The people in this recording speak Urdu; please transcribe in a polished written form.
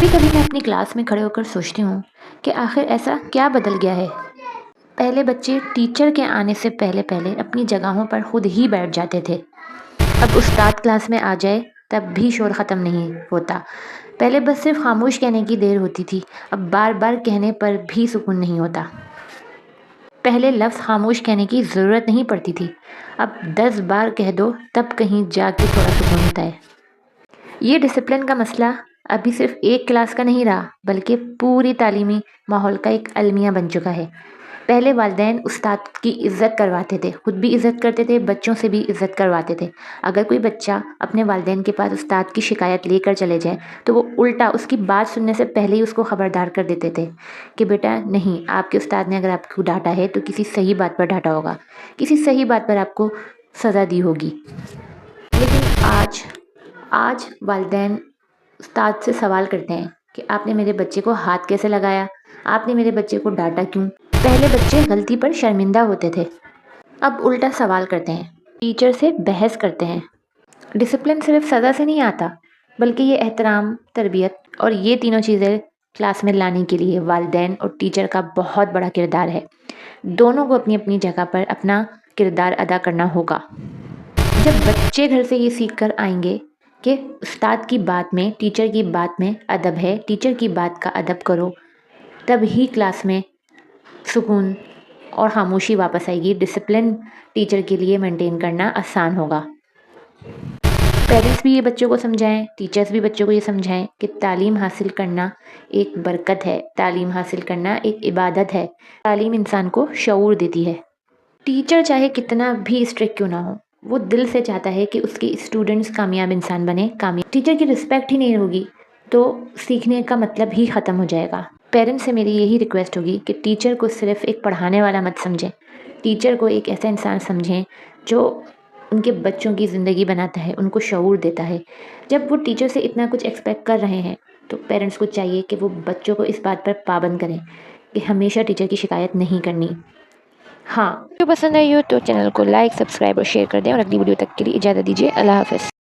کبھی کبھی میں اپنی کلاس میں کھڑے ہو کر سوچتی ہوں کہ آخر ایسا کیا بدل گیا ہے۔ پہلے بچے ٹیچر کے آنے سے پہلے پہلے اپنی جگہوں پر خود ہی بیٹھ جاتے تھے۔ اب استاد کلاس میں آ جائے تب بھی شور ختم نہیں ہوتا۔ پہلے بس صرف خاموش کہنے کی دیر ہوتی تھی، اب بار بار کہنے پر بھی سکون نہیں ہوتا۔ پہلے لفظ خاموش کہنے کی ضرورت نہیں پڑتی تھی، اب 10 بار کہہ دو تب کہیں جا کے تھوڑا سکون ہوتا ہے۔ یہ ڈسپلن کا مسئلہ ابھی صرف ایک کلاس کا نہیں رہا، بلکہ پوری تعلیمی ماحول کا ایک المیہ بن چکا ہے۔ پہلے والدین استاد کی عزت کرواتے تھے، خود بھی عزت کرتے تھے، بچوں سے بھی عزت کرواتے تھے۔ اگر کوئی بچہ اپنے والدین کے پاس استاد کی شکایت لے کر چلے جائے تو وہ الٹا اس کی بات سننے سے پہلے ہی اس کو خبردار کر دیتے تھے کہ بیٹا نہیں، آپ کے استاد نے اگر آپ کو ڈانٹا ہے تو کسی صحیح بات پر ڈانٹا ہوگا، کسی صحیح بات پر آپ کو سزا دی ہوگی۔ لیکن آج والدین استاد سے سوال کرتے ہیں کہ آپ نے میرے بچے کو ہاتھ کیسے لگایا، آپ نے میرے بچے کو ڈانٹا کیوں؟ پہلے بچے غلطی پر شرمندہ ہوتے تھے، اب الٹا سوال کرتے ہیں، ٹیچر سے بحث کرتے ہیں۔ ڈسپلن صرف سزا سے نہیں آتا، بلکہ یہ احترام، تربیت اور یہ تینوں چیزیں کلاس میں لانے کے لیے والدین اور ٹیچر کا بہت بڑا کردار ہے۔ دونوں کو اپنی اپنی جگہ پر اپنا کردار ادا کرنا ہوگا۔ جب بچے گھر سے یہ سیکھ کر آئیں گے کہ استاد کی بات میں، ٹیچر کی بات میں ادب ہے، ٹیچر کی بات کا ادب کرو، تب ہی کلاس میں سکون اور خاموشی واپس آئے گی۔ ڈسپلن ٹیچر کے لیے مینٹین کرنا آسان ہوگا۔ پیرنٹس بھی یہ بچوں کو سمجھائیں، ٹیچرز بھی بچوں کو یہ سمجھائیں کہ تعلیم حاصل کرنا ایک برکت ہے، تعلیم حاصل کرنا ایک عبادت ہے۔ تعلیم انسان کو شعور دیتی ہے۔ ٹیچر چاہے کتنا بھی اسٹرکٹ کیوں نہ ہو، وہ دل سے چاہتا ہے کہ اس کے اسٹوڈنٹس کامیاب انسان بنے، ٹیچر کی رسپیکٹ ہی نہیں ہوگی تو سیکھنے کا مطلب ہی ختم ہو جائے گا۔ پیرنٹس سے میری یہی ریکویسٹ ہوگی کہ ٹیچر کو صرف ایک پڑھانے والا مت سمجھیں، ٹیچر کو ایک ایسا انسان سمجھیں جو ان کے بچوں کی زندگی بناتا ہے، ان کو شعور دیتا ہے۔ جب وہ ٹیچر سے اتنا کچھ ایکسپیکٹ کر رہے ہیں تو پیرنٹس کو چاہیے کہ وہ بچوں کو اس بات پر پابند کریں کہ ہمیشہ ٹیچر کی شکایت نہیں کرنی۔ ہاں، ویڈیو پسند آئی ہو تو چینل کو لائک، سبسکرائب اور شیئر کر دیں، اور اگلی ویڈیو تک کے لیے اجازت دیجیے۔ اللہ حافظ۔